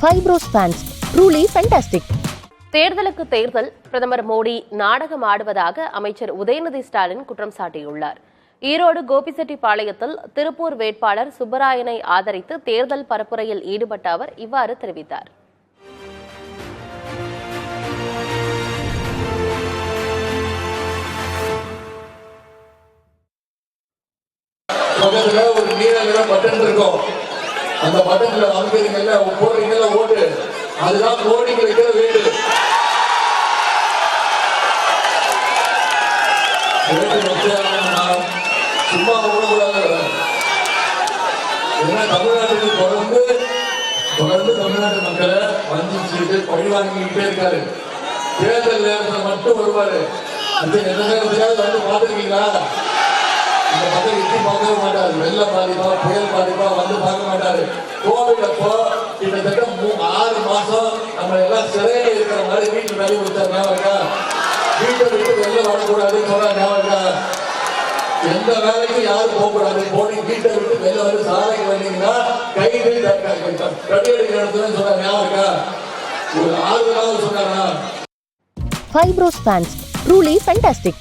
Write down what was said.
Fibros fans, truly fantastic. தேர்தலுக்கு தேர்தல் பிரதமர் மோடி நாடகம் ஆடுவதாக அமைச்சர் உதயநிதி ஸ்டாலின் குற்றம் சாட்டியுள்ளார். ஈரோடு கோபிசெட்டிப்பாளையத்தில் திருப்பூர் வேட்பாளர் சுப்பராயனை ஆதரித்து தேர்தல் பரப்புரையில் ஈடுபட்ட அவர் இவ்வாறு தெரிவித்தார். அந்த பட்டன்ல அமைக்கிறீங்கல்ல போடுறீங்கல்ல ஓட்டு, அதுதான் மோடிக்கு வைக்கிற வேண்டு. சும்மா விடக்கூடாது. ஏன்னா தமிழ்நாட்டுக்கு தொடர்ந்து தமிழ்நாட்டு மக்களை வஞ்சிச்சுட்டு பழி வாங்கிக்கிட்டே இருக்காரு. தேர்தல் நேரத்தில் மட்டும் வருவாரு. எந்த நேரத்திலாவது வந்து பார்த்துருக்கீங்களா? இந்த பக்கம் எட்டி பார்க்கவே மாட்டாரு. வெள்ள பாதிப்பா புயல் பாதிப்பா வந்து பார்க்க மாட்டாரு. கோவிட் அப்போ கிட்டத்தட்ட 6 மாசம் நம்ம எல்லாம் சிறையில இருக்கிற மாதிரி வீட்டு வேலை கொடுத்தா ஞாபகம். வீட்டை விட்டு வெளில வரக்கூடாதுன்னு சொன்னா ஞாபகம். எந்த வேலைக்கும் யாரும் போகக்கூடாது. போனி வீட்டை விட்டு வெளில வந்து சாலைக்கு வந்தீங்கன்னா கைது கடியடி நடத்துன்னு சொன்னா ஞாபகம். ஒரு 6 நாள் சொன்னாரா? Fibros fans, truly fantastic.